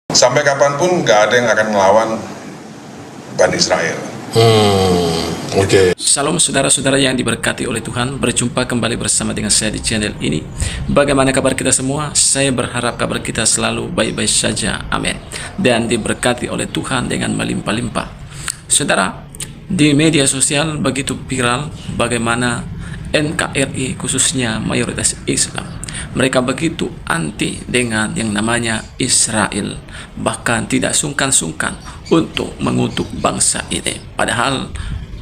Sampai kapanpun nggak ada yang akan melawan Bani Israel. Oke. Salam saudara-saudara yang diberkati oleh Tuhan. Berjumpa kembali bersama dengan saya di channel ini. Bagaimana kabar kita semua? Saya berharap kabar kita selalu baik-baik saja. Amin. Dan diberkati oleh Tuhan dengan melimpah-limpah. Saudara, di media sosial begitu viral bagaimana NKRI khususnya mayoritas Islam, mereka begitu anti dengan yang namanya Israel, bahkan tidak sungkan-sungkan untuk mengutuk bangsa ini. Padahal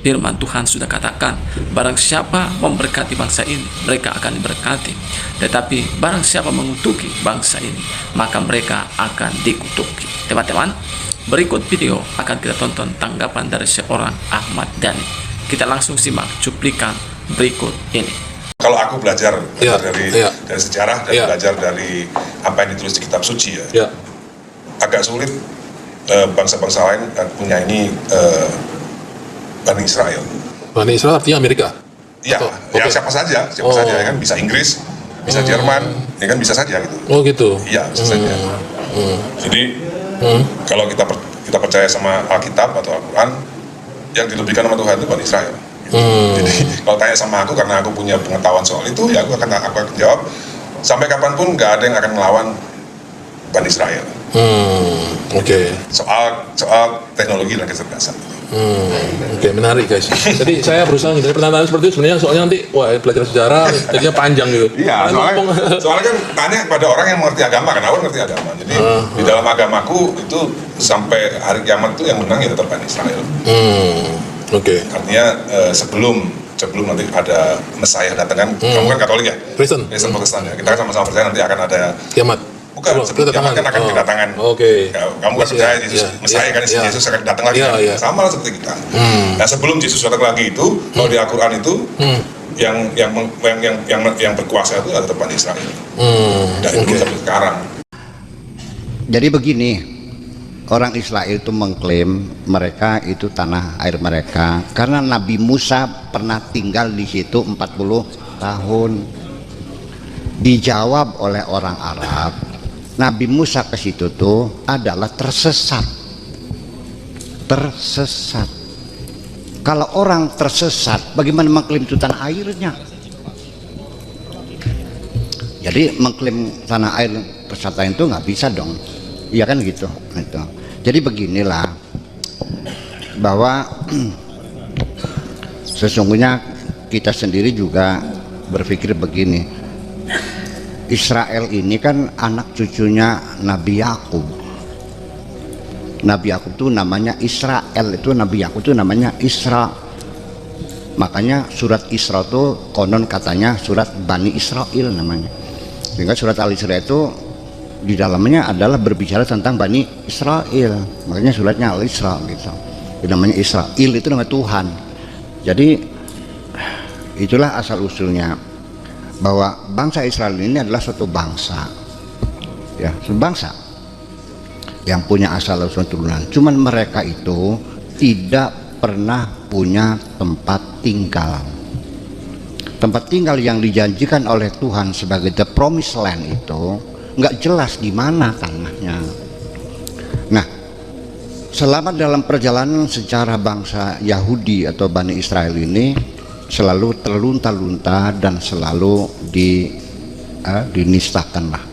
firman Tuhan sudah katakan, barang siapa memberkati bangsa ini, mereka akan diberkati. Tetapi barang siapa mengutuki bangsa ini, maka mereka akan dikutuki. Teman-teman, berikut video akan kita tonton tanggapan dari seorang Ahmad Dhani. Kita langsung simak cuplikan berikut ini. Kalau aku belajar dari sejarah dan belajar dari apa yang ditulis di kitab suci agak sulit bangsa-bangsa lain punya ini Bani Israel. Bani Israel artinya Amerika? Ya, ya siapa saja ya kan, bisa Inggris, bisa Jerman, ya kan bisa saja gitu. Oh gitu. Iya, bisa saja. Jadi kalau kita percaya sama Alkitab atau Al-Quran, yang dilebihkan sama Tuhan itu Bani Israel. Jadi kalau tanya sama aku, karena aku punya pengetahuan soal itu, ya aku akan jawab, sampai kapanpun nggak ada yang akan melawan Bani Israel. Oke. Soal teknologi dan kecerdasan. Oke, menarik guys. Jadi saya berusaha menghindari pertanyaan seperti itu sebenarnya, soalnya nanti belajar sejarah jadinya panjang gitu. Iya, soalnya kan tanya kepada orang yang mengerti agama, karena aku ngerti agama. Jadi di dalam agamaku itu sampai hari kiamat itu yang menang ya tetap Bani Israel. Oke. Artinya sebelum nanti ada Mesias datang kan, kamu kan Katolik ya? Kristen Protestan ya. Kita kan sama-sama percaya nanti akan ada kiamat. Bukan, sebelum kiamat kan akan kedatangan. Oke. Kamu kan percaya Yesus Mesias kan, Yesus akan datang lagi. Sama lah seperti kita. Nah, sebelum Yesus datang lagi itu, kalau di Al-Quran itu yang berkuasa itu adalah Bani Israel. Dari dulu sampai sekarang. Jadi begini, orang Israel itu mengklaim mereka itu tanah air mereka karena Nabi Musa pernah tinggal di situ 40 tahun. Dijawab oleh orang Arab, Nabi Musa ke situ tuh adalah tersesat. Kalau orang tersesat, bagaimana mengklaim itu tanah airnya? Jadi mengklaim tanah air persatuan itu nggak bisa dong. Iya kan gitu. Jadi beginilah, bahwa sesungguhnya kita sendiri juga berpikir begini, Israel ini kan anak cucunya Nabi Yakub. Nabi Yakub itu namanya Israel, itu Nabi Yakub itu namanya Isra. Makanya surat Isra itu konon katanya surat Bani Israel namanya. Sehingga surat Al-Isra itu di dalamnya adalah berbicara tentang Bani Israel, makanya suratnya Al-Isra gitu. Itu namanya Israel, itu nama Tuhan. Jadi itulah asal usulnya, bahwa bangsa Israel ini adalah suatu bangsa, ya, bangsa yang punya asal usul turunan. Cuman mereka itu tidak pernah punya tempat tinggal. Tempat tinggal yang dijanjikan oleh Tuhan sebagai the promised land itu nggak jelas di mana tanahnya. Nah, selama dalam perjalanan sejarah bangsa Yahudi atau Bani Israel ini selalu terlunta-lunta dan selalu dinistakan lah.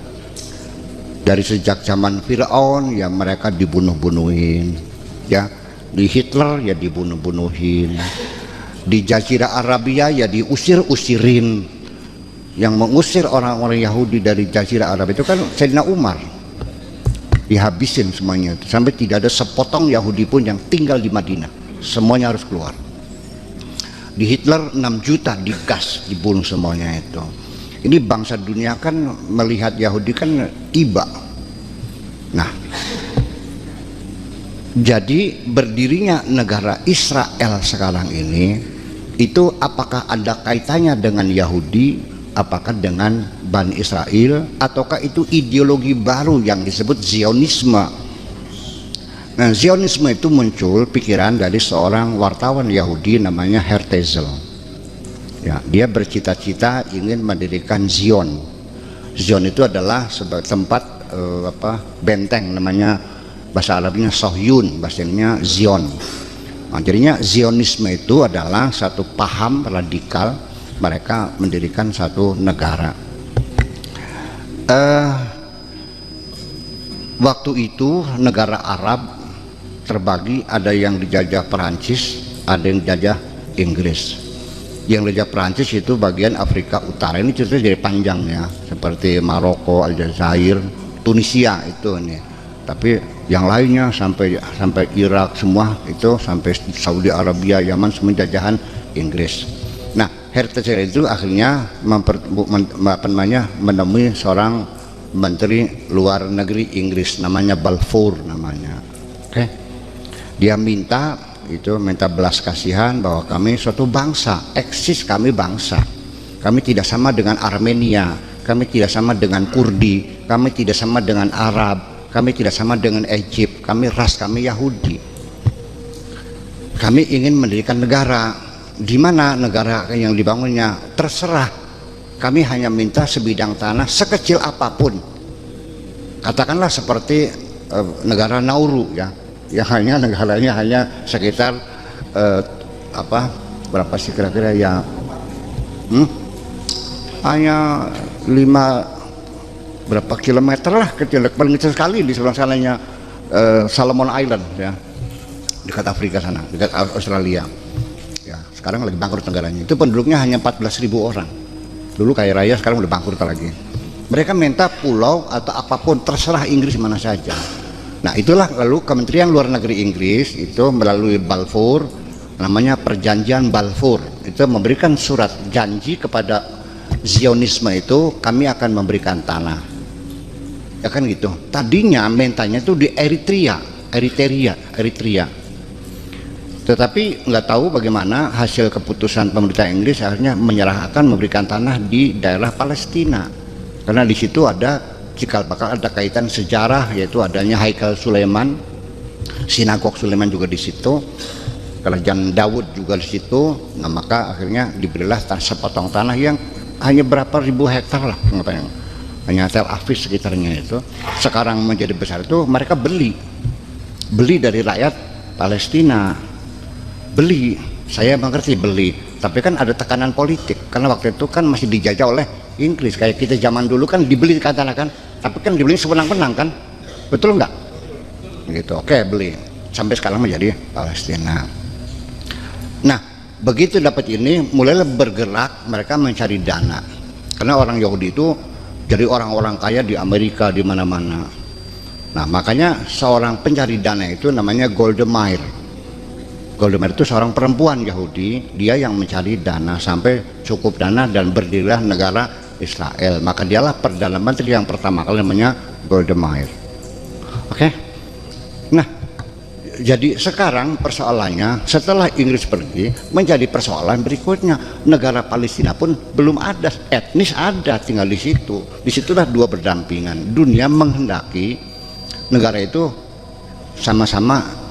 Dari sejak zaman Firaun ya mereka dibunuh-bunuhin, ya, di Hitler ya dibunuh-bunuhin, di Jazirah Arabia ya diusir-usirin. Yang mengusir orang-orang Yahudi dari Jazirah Arab itu kan Sayyidina Umar. Dihabisin semuanya itu, sampai tidak ada sepotong Yahudi pun yang tinggal di Madinah, semuanya harus keluar. Di Hitler 6 juta digas, dibunuh semuanya itu. Ini bangsa dunia kan melihat Yahudi kan iba. Nah, jadi berdirinya negara Israel sekarang ini itu apakah ada kaitannya dengan Yahudi, apakah dengan Bani Israel, ataukah itu ideologi baru yang disebut Zionisme? Nah, Zionisme itu muncul pikiran dari seorang wartawan Yahudi namanya Herzl. Ya, dia bercita-cita ingin mendirikan Zion. Zion itu adalah sebagai tempat benteng, namanya bahasa Arabnya Sohyun, bahasa Indonesia Zion. Nah, jadinya Zionisme itu adalah satu paham radikal, mereka mendirikan satu negara. Waktu itu negara Arab terbagi, ada yang dijajah Perancis, ada yang dijajah Inggris. Yang dijajah Perancis itu bagian Afrika Utara, ini ceritanya jadi panjang ya, seperti Maroko, Aljazair, Tunisia itu nih. Tapi yang lainnya sampai Irak semua itu, sampai Saudi Arabia, Yaman, semua jajahan Inggris. Nah, Hertz itu akhirnya menemui seorang menteri luar negeri Inggris, namanya Balfour namanya. Oke. Dia minta belas kasihan bahwa kami suatu bangsa, eksis kami bangsa. Kami tidak sama dengan Armenia, kami tidak sama dengan Kurdi, kami tidak sama dengan Arab, kami tidak sama dengan Egypt, kami Yahudi. Kami ingin mendirikan negara. Di mana negara yang dibangunnya terserah. Kami hanya minta sebidang tanah sekecil apapun. Katakanlah seperti negara Nauru ya, yang hanya negaranya hanya sekitar berapa sih kira-kira ya? Hanya 5 berapa kilometer lah, kecil, paling kecil sekali di sebelah sananya Solomon Island ya, dekat Afrika sana, dekat Australia ya. Sekarang lagi bangkrut negaranya, itu penduduknya hanya 14.000 orang. Dulu kaya raya, sekarang udah bangkrut lagi. Mereka minta pulau atau apapun, terserah Inggris mana saja. Nah itulah lalu Kementerian Luar Negeri Inggris itu melalui Balfour, namanya Perjanjian Balfour, itu memberikan surat janji kepada Zionisme itu, kami akan memberikan tanah. Ya kan gitu. Tadinya mintanya itu di Eritrea. Tetapi nggak tahu bagaimana hasil keputusan pemerintah Inggris akhirnya menyerahkan memberikan tanah di daerah Palestina. Karena di situ ada cikal bakal ada kaitan sejarah, yaitu adanya Haikal Sulaiman, sinagog Sulaiman juga di situ, kerajaan Daud juga di situ. Nah maka akhirnya diberilah sepotong tanah yang hanya berapa ribu hektar lah, hanya Tel Aviv sekitarnya itu. Sekarang menjadi besar itu mereka beli dari rakyat Palestina, beli. Saya mengerti beli, tapi kan ada tekanan politik karena waktu itu kan masih dijajah oleh Inggris. Kayak kita zaman dulu kan dibeli katakan, tapi kan dibeli sewenang-wenang kan, betul nggak? Gitu. Oke, beli sampai sekarang menjadi Palestina. Nah begitu dapat ini, mulailah bergerak mereka mencari dana, karena orang Yahudi itu jadi orang-orang kaya di Amerika, di mana-mana. Nah makanya seorang pencari dana itu namanya Golda Meir. Golda Meir itu seorang perempuan Yahudi, dia yang mencari dana sampai cukup dana dan berdirilah negara Israel. Maka dialah Perdana Menteri yang pertama kali, namanya Golda Meir. Oke. Nah jadi sekarang persoalannya, setelah Inggris pergi, menjadi persoalan berikutnya. Negara Palestina pun belum ada, etnis ada, tinggal di situ. Disitulah dua berdampingan. Dunia menghendaki negara itu sama-sama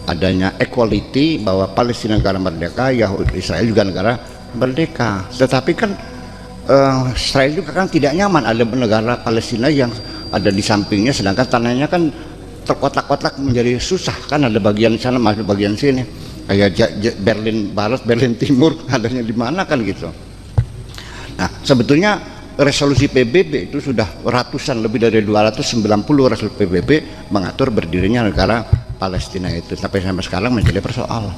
adanya equality, bahwa Palestina negara merdeka, Yahudi Israel juga negara merdeka. Tetapi kan Israel juga kan tidak nyaman ada negara Palestina yang ada di sampingnya, sedangkan tanahnya kan terkotak-kotak menjadi susah kan, ada bagian sana masuk bagian sini, kayak Berlin Barat, Berlin Timur, adanya di mana kan gitu. Nah sebetulnya resolusi PBB itu sudah ratusan, lebih dari 290 resolusi PBB mengatur berdirinya negara Palestina itu, tapi sampai sekarang menjadi persoalan.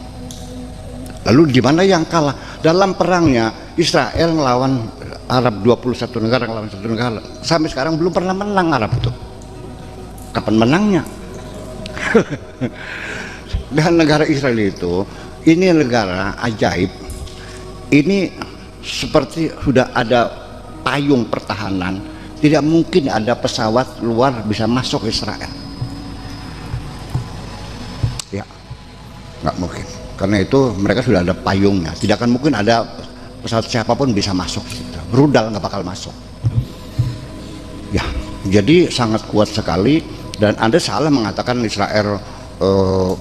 Lalu di mana yang kalah dalam perangnya? Israel melawan Arab, 21 negara melawan 1 negara, sampai sekarang belum pernah menang Arab itu. Kapan menangnya? Dan negara Israel itu, ini negara ajaib. Ini seperti sudah ada payung pertahanan, tidak mungkin ada pesawat luar bisa masuk Israel. Ya, nggak mungkin. Karena itu mereka sudah ada payungnya. Tidak akan mungkin ada pesawat siapapun bisa masuk. Rudal nggak bakal masuk. Ya, jadi sangat kuat sekali. Dan Anda salah mengatakan Israel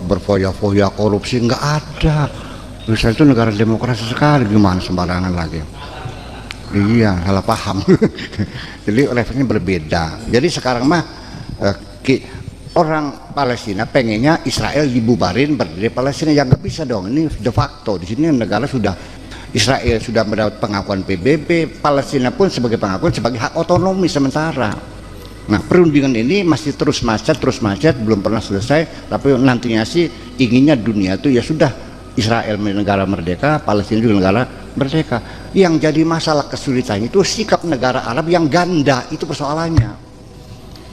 berfoya-foya korupsi, nggak ada. Israel itu negara demokrasi sekali, gimana sembarangan lagi. Iya, salah paham. Jadi levelnya berbeda. Jadi sekarang mah orang Palestina pengennya Israel dibubarin, berdiri Palestina, yang nggak bisa dong. Ini de facto di sini negara sudah, Israel sudah mendapat pengakuan PBB, Palestina pun sebagai pengakuan sebagai hak otonomi sementara. Nah, perundingan ini masih terus macet, belum pernah selesai. Tapi nantinya sih inginnya dunia itu ya sudah, Israel negara merdeka, Palestina juga negara merdeka. Yang jadi masalah kesulitan itu sikap negara Arab yang ganda, itu persoalannya.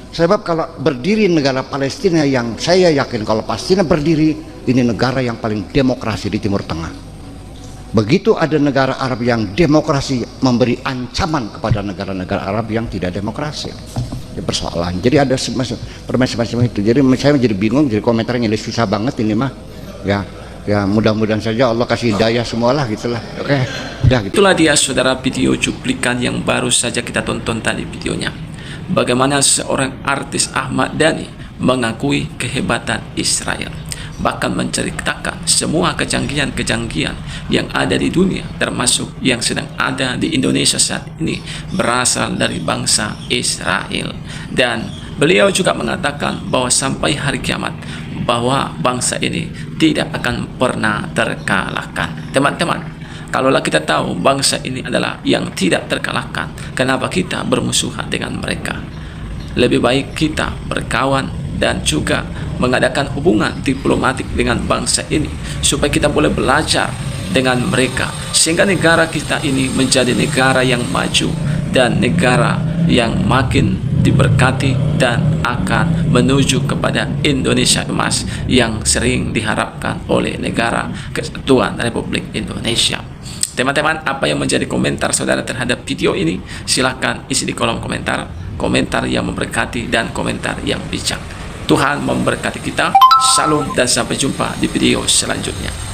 Sebab kalau berdiri negara Palestina, yang saya yakin kalau Palestina berdiri, ini negara yang paling demokrasi di Timur Tengah. Begitu ada negara Arab yang demokrasi memberi ancaman kepada negara-negara Arab yang tidak demokrasi. Ini persoalan. Jadi ada permainan semacam itu. Jadi saya jadi bingung, jadi komentarnya jadi susah banget ini mah. Ya mudah-mudahan saja Allah kasih hidayah semualah gitulah. Oke. Udah gitu. Itulah dia saudara video cuplikan yang baru saja kita tonton tadi videonya. Bagaimana seorang artis Ahmad Dhani mengakui kehebatan Israel, bahkan menceritakan semua kejanggihan-kejanggihan yang ada di dunia, termasuk yang sedang ada di Indonesia saat ini, berasal dari bangsa Israel. Dan beliau juga mengatakan bahwa sampai hari kiamat, bahwa bangsa ini tidak akan pernah terkalahkan. Teman-teman, kalaulah kita tahu bangsa ini adalah yang tidak terkalahkan, kenapa kita bermusuhan dengan mereka? Lebih baik kita berkawan dan juga mengadakan hubungan diplomatik dengan bangsa ini, supaya kita boleh belajar dengan mereka, sehingga negara kita ini menjadi negara yang maju dan negara yang makin diberkati dan akan menuju kepada Indonesia emas yang sering diharapkan oleh negara Kesatuan Republik Indonesia. Teman-teman, apa yang menjadi komentar saudara terhadap video ini? Silahkan isi di kolom komentar yang memberkati dan komentar yang bijak. Tuhan memberkati kita. Salam dan sampai jumpa di video selanjutnya.